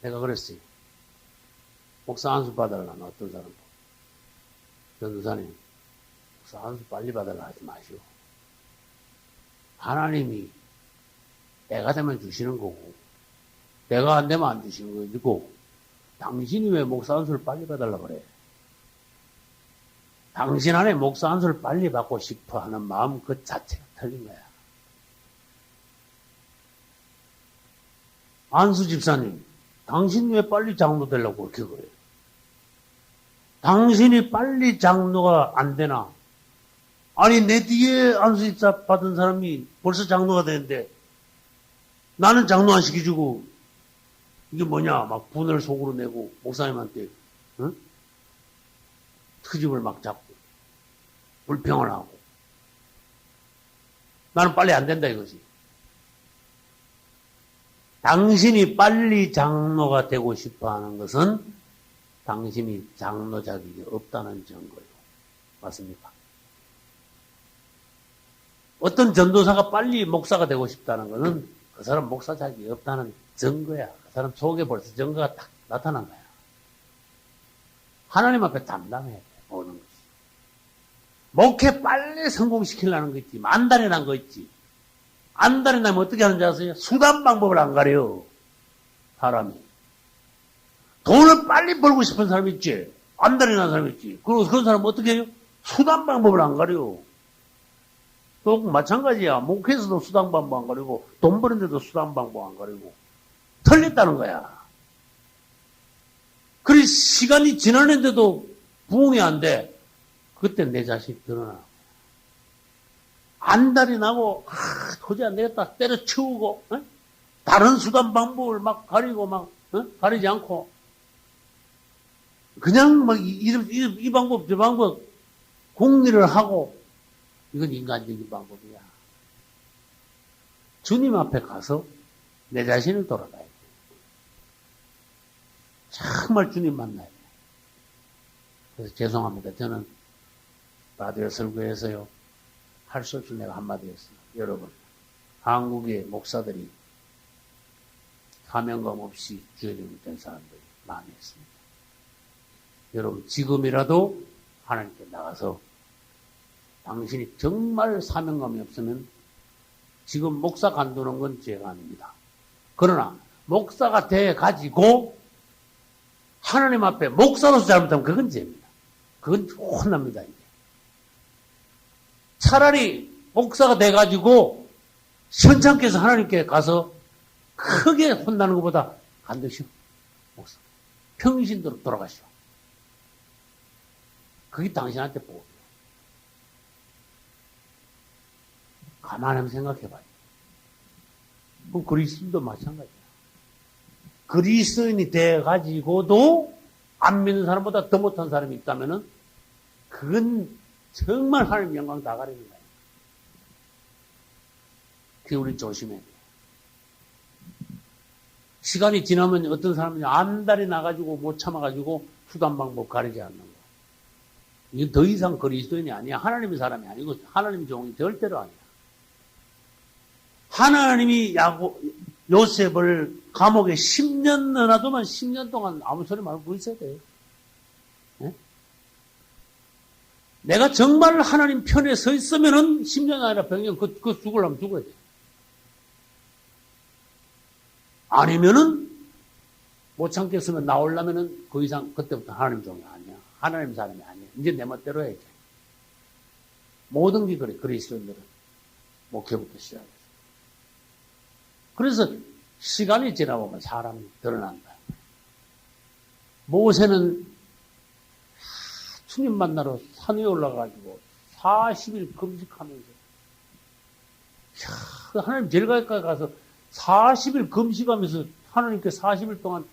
내가 그랬어요. 목사 안수 받으려면 어떤 사람, 전도사님, 목사 안수 빨리 받으려 하지 마시오. 하나님이 때가 되면 주시는 거고, 때가 안 되면 안 주시는 거고, 당신이 왜 목사 안수를 빨리 받으려고 그래? 당신 안에 목사 안수를 빨리 받고 싶어 하는 마음 그 자체가 틀린 거야. 안수 집사님, 당신 왜 빨리 장로 되려고 그렇게 그래? 당신이 빨리 장로가 안 되나? 아니, 내 뒤에 안수 집사 받은 사람이 벌써 장로가 되는데, 나는 장로 안 시켜주고, 이게 뭐냐? 막 분을 속으로 내고, 목사님한테, 응? 트집을 막 잡고, 불평을 하고. 나는 빨리 안 된다 이거지. 당신이 빨리 장로가 되고 싶어 하는 것은 당신이 장로 자격이 없다는 증거예요. 맞습니까? 어떤 전도사가 빨리 목사가 되고 싶다는 것은 그 사람 목사 자격이 없다는 증거야. 그 사람 속에 벌써 증거가 딱 나타난 거야. 하나님 앞에 담담해야 돼, 모든 것이. 목회 빨리 성공시키려는 거 있지. 안달이 난 거 있지. 안달이 나면 어떻게 하는지 아세요? 수단 방법을 안 가려요. 사람이. 돈을 빨리 벌고 싶은 사람 있지. 안달이 난 사람 있지. 그리고 그런 사람은 어떻게 해요? 수단 방법을 안 가려요. 또 마찬가지야. 목회에서도 수단 방법 안 가리고 돈 버는데도 수단 방법 안 가리고 틀렸다는 거야. 그래 시간이 지났는데도 부응이 안 돼. 그때 내 자식 드러나. 안달이 나고 도저히 안 되겠다. 때려치우고 다른 수단 방법을 막 가리고 막 가리지 않고 그냥 막 이 방법 저 방법 공리를 하고 이건 인간적인 방법이야. 주님 앞에 가서 내 자신을 돌아가야 돼. 정말 주님 만나야 돼. 그래서 죄송합니다. 저는 라디오 설교에서요. 할 수 없이 내가 한마디 했어요. 여러분, 한국의 목사들이 사명감 없이 주의를 된 사람들이 많이 있습니다. 여러분, 지금이라도 하나님께 나가서 당신이 정말 사명감이 없으면 지금 목사 간두는 건 죄가 아닙니다. 그러나 목사가 돼가지고 하나님 앞에 목사로서 잘못하면 그건 죄입니다. 그건 혼납니다. 이제. 차라리 목사가 돼가지고 현장께서 하나님께 가서 크게 혼나는 것보다 간두시오. 목사. 평신도로 돌아가시오. 그게 당신한테 복이에요. 가만히 한번 생각해봐요. 그럼 그리스도인도 마찬가지야. 그리스도인이 돼가지고도 안 믿는 사람보다 더 못한 사람이 있다면은 그건 정말 하나님 영광 다 가리는 거예요. 그게 우리 조심해야 돼요. 시간이 지나면 어떤 사람이 안달이 나가지고 못 참아가지고 수단 방법 가리지 않는 거. 이게 더 이상 그리스도인이 아니야. 하나님의 사람이 아니고 하나님의 종이 절대로 아니야. 하나님이 요셉을 감옥에 10년 넣어놔도만 10년 동안 아무 소리 말고 있어야 돼요. 네? 내가 정말 하나님 편에 서 있으면은 10년 아니라 100년 그 죽으려면 죽어야 돼. 아니면은 못 참겠으면 나오려면은 그 이상 그때부터 하나님 종이 아니야. 하나님 사람이 아니야. 이제 내 멋대로 해야지. 모든 게 그래. 그리스도인들은 목회부터 시작해. 그래서 시간이 지나보면 사람이 드러난다. 모세는 주님 만나러 산 위에 올라가지고 40일 금식하면서 하나님 제일 가까이 가서 40일 금식하면서 하나님께 40일 동안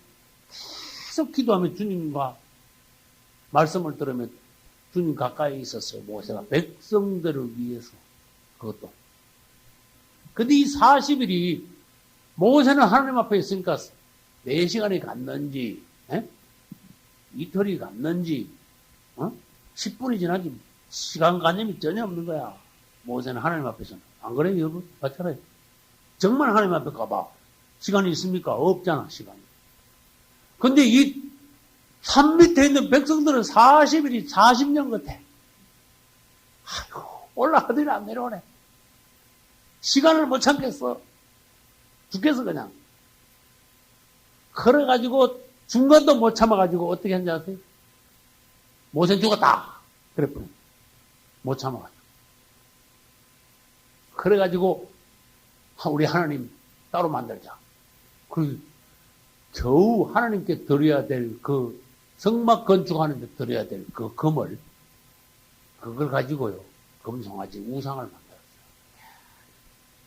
계속 기도하며 주님과 말씀을 들으면 주님 가까이 있었어요. 모세가 백성들을 위해서 그것도. 근데 이 40일이 모세는 하나님 앞에 있으니까 4시간이 갔는지, 이틀이 갔는지, 10분이 지나지 시간관념이 전혀 없는 거야. 모세는 하나님 앞에서는. 안 그래요, 여러분? 맞잖아요. 정말 하나님 앞에 가봐. 시간이 있습니까? 없잖아, 시간이. 근데 이 산 밑에 있는 백성들은 40일이 40년 같아. 아이고, 올라가더니 안 내려오네. 시간을 못 참겠어. 죽겠어, 그냥. 그래가지고, 중간도 못 참아가지고, 어떻게 했는지 아세요? 모세는 죽었다. 그랬더니, 못 참아가지고. 그래가지고, 우리 하나님 따로 만들자. 그리고 겨우 하나님께 드려야 될 그 성막 건축하는데 드려야 될 그 금을, 그걸 가지고요, 금송아지 우상을 만들었어요.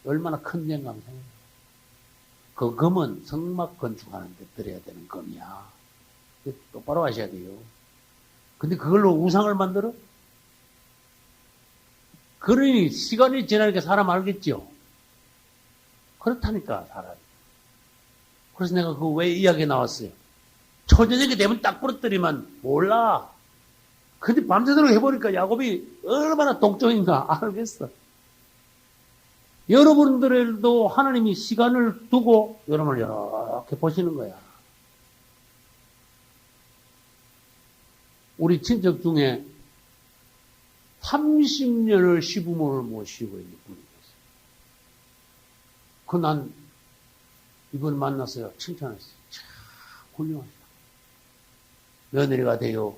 얼마나 큰 영감 생각해요. 그 금은 성막 건축하는데 드려야 되는 금이야. 똑바로 하셔야 돼요. 근데 그걸로 우상을 만들어? 그러니 시간이 지나니까 사람 알겠죠? 그렇다니까, 사람이. 그래서 내가 그 왜 이야기 나왔어요? 초저녁이 되면 딱 부러뜨리면 몰라. 근데 밤새도록 해보니까 야곱이 얼마나 독종인가 알겠어. 여러분들도 하나님이 시간을 두고 여러분을 이렇게 보시는 거야. 우리 친척 중에 30년을 시부모를 모시고 있는 분이 있어요. 난 이분 만났어요. 칭찬했어요. 참 훌륭하시다. 며느리가 되어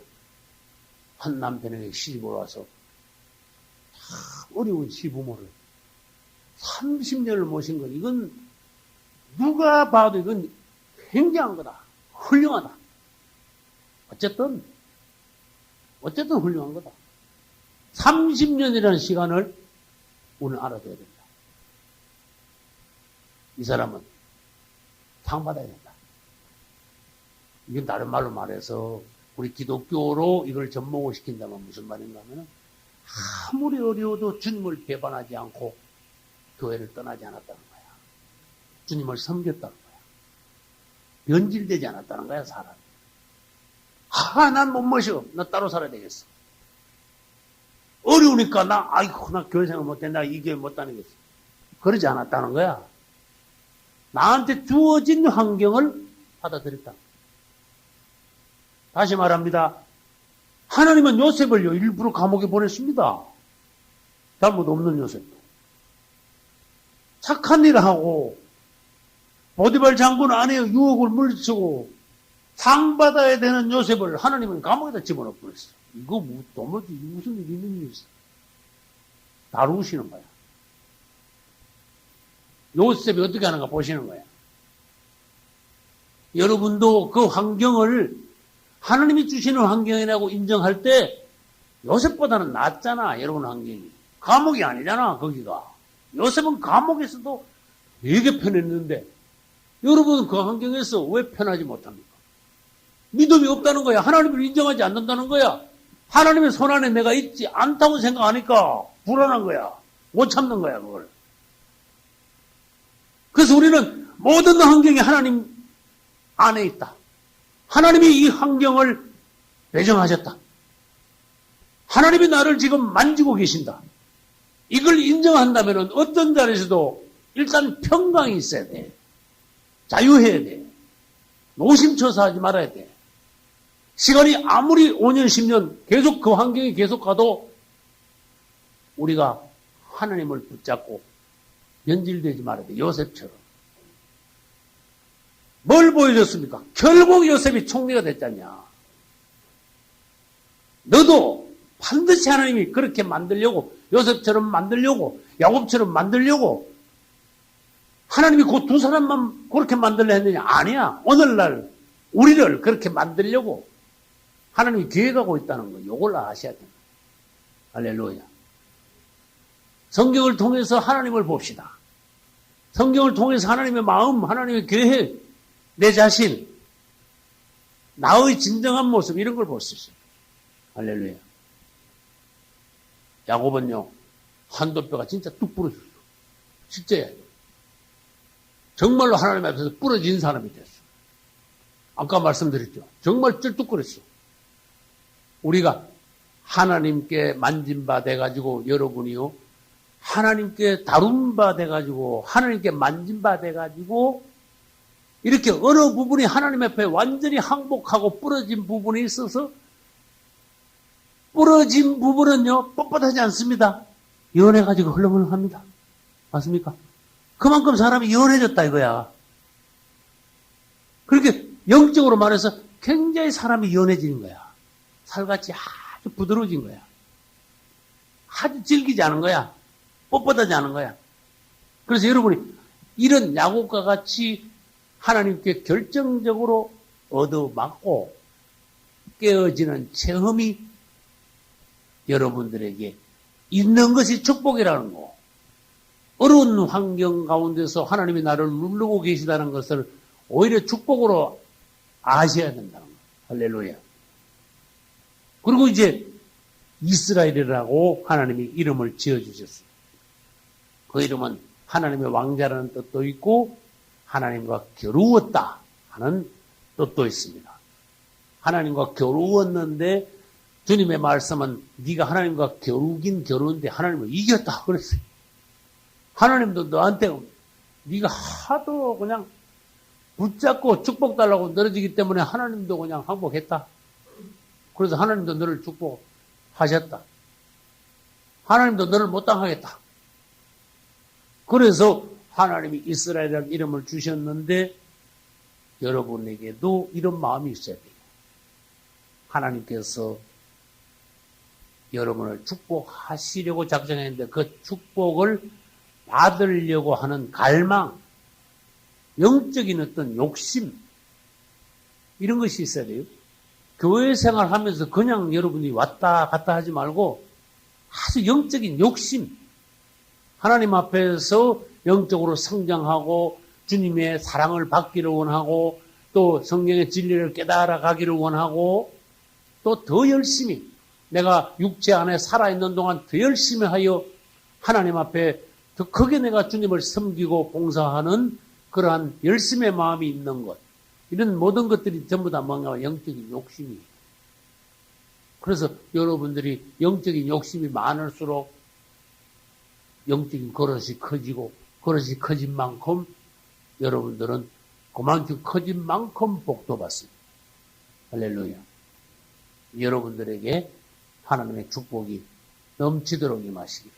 한 남편에게 시집을 와서 참 어려운 시부모를 30년을 모신 건 이건 누가 봐도 이건 굉장한 거다. 훌륭하다. 어쨌든 훌륭한 거다. 30년이라는 시간을 오늘 알아둬야 된다. 이 사람은 상 받아야 된다. 이건 다른 말로 말해서 우리 기독교로 이걸 접목을 시킨다면 무슨 말인가 하면 아무리 어려워도 주님을 배반하지 않고 교회를 떠나지 않았다는 거야. 주님을 섬겼다는 거야. 변질되지 않았다는 거야, 사람이. 난 못 모셔. 나 따로 살아야 되겠어. 어려우니까 나 교회 생활 못해. 나 이 교회 못 다니겠어. 그러지 않았다는 거야. 나한테 주어진 환경을 받아들였다. 다시 말합니다. 하나님은 요셉을요, 일부러 감옥에 보냈습니다. 잘못 없는 요셉도. 착한 일을 하고, 보디발 장군 아내의 유혹을 물리치고, 상 받아야 되는 요셉을 하나님은 감옥에다 집어넣어 버렸어. 이거 도무지 무슨 일이 있는 일이 있어. 다루시는 거야. 요셉이 어떻게 하는가 보시는 거야. 여러분도 그 환경을 하나님이 주시는 환경이라고 인정할 때 요셉보다는 낫잖아, 여러분 환경이. 감옥이 아니잖아, 거기가. 요셉은 감옥에서도 되게 편했는데 여러분은 그 환경에서 왜 편하지 못합니까? 믿음이 없다는 거야. 하나님을 인정하지 않는다는 거야. 하나님의 손안에 내가 있지 않다고 생각하니까 불안한 거야. 못 참는 거야, 그걸. 그래서 우리는 모든 환경이 하나님 안에 있다. 하나님이 이 환경을 배정하셨다. 하나님이 나를 지금 만지고 계신다. 이걸 인정한다면 어떤 자리에서도 일단 평강이 있어야 돼. 자유해야 돼. 노심초사하지 말아야 돼. 시간이 아무리 5년, 10년 계속 그 환경이 계속 가도 우리가 하나님을 붙잡고 변질되지 말아야 돼. 요셉처럼. 뭘 보여줬습니까? 결국 요셉이 총리가 됐잖냐. 너도 반드시 하나님이 그렇게 만들려고, 요셉처럼 만들려고, 야곱처럼 만들려고 하나님이 그 두 사람만 그렇게 만들려 했느냐? 아니야. 오늘날 우리를 그렇게 만들려고 하나님이 계획하고 있다는 거, 이걸 아셔야 됩니다. 할렐루야. 성경을 통해서 하나님을 봅시다. 성경을 통해서 하나님의 마음, 하나님의 계획, 내 자신, 나의 진정한 모습, 이런 걸 볼 수 있어요. 할렐루야. 야곱은요, 한도뼈가 진짜 뚝 부러졌어. 실제야. 정말로 하나님 앞에서 부러진 사람이 됐어. 아까 말씀드렸죠. 정말 쩔뚝거렸어. 우리가 하나님께 만진 바 돼가지고 여러분이요. 하나님께 다룬 바 돼가지고 하나님께 만진 바 돼가지고 이렇게 어느 부분이 하나님 앞에 완전히 항복하고 부러진 부분이 있어서 부러진 부분은요. 뻣뻣하지 않습니다. 연해가지고 흘렁흘렁합니다. 맞습니까? 그만큼 사람이 연해졌다 이거야. 그렇게 영적으로 말해서 굉장히 사람이 연해지는 거야. 살같이 아주 부드러워진 거야. 아주 질기지 않은 거야. 뻣뻣하지 않은 거야. 그래서 여러분이 이런 야곱과 같이 하나님께 결정적으로 얻어맞고 깨어지는 체험이 여러분들에게 있는 것이 축복이라는 거. 어려운 환경 가운데서 하나님이 나를 누르고 계시다는 것을 오히려 축복으로 아셔야 된다는 거. 할렐루야. 그리고 이제 이스라엘이라고 하나님이 이름을 지어주셨어요. 그 이름은 하나님의 왕자라는 뜻도 있고 하나님과 겨루었다 하는 뜻도 있습니다. 하나님과 겨루었는데 주님의 말씀은 네가 하나님과 겨루긴 겨루는데 하나님을 이겼다 그랬어요. 하나님도 너한테 네가 하도 그냥 붙잡고 축복 달라고 늘어지기 때문에 하나님도 그냥 항복했다. 그래서 하나님도 너를 축복하셨다. 하나님도 너를 못 당하겠다. 그래서 하나님이 이스라엘이라는 이름을 주셨는데 여러분에게도 이런 마음이 있어야 돼요. 하나님께서 여러분을 축복하시려고 작정했는데 그 축복을 받으려고 하는 갈망, 영적인 어떤 욕심 이런 것이 있어야 돼요. 교회 생활하면서 그냥 여러분이 왔다 갔다 하지 말고 아주 영적인 욕심, 하나님 앞에서 영적으로 성장하고 주님의 사랑을 받기를 원하고 또 성경의 진리를 깨달아 가기를 원하고 또 더 열심히 내가 육체 안에 살아있는 동안 더 열심히 하여 하나님 앞에 더 크게 내가 주님을 섬기고 봉사하는 그러한 열심의 마음이 있는 것. 이런 모든 것들이 전부 다 뭔가 영적인 욕심이에요. 그래서 여러분들이 영적인 욕심이 많을수록 영적인 그릇이 커지고 그릇이 커진 만큼 여러분들은 그만큼 커진 만큼 복도 받습니다. 할렐루야. 여러분들에게 하나님의 축복이 넘치도록 임하시기를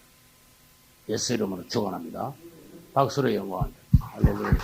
예수 이름으로 축원합니다. 박수로 영광합니다. 할렐루야.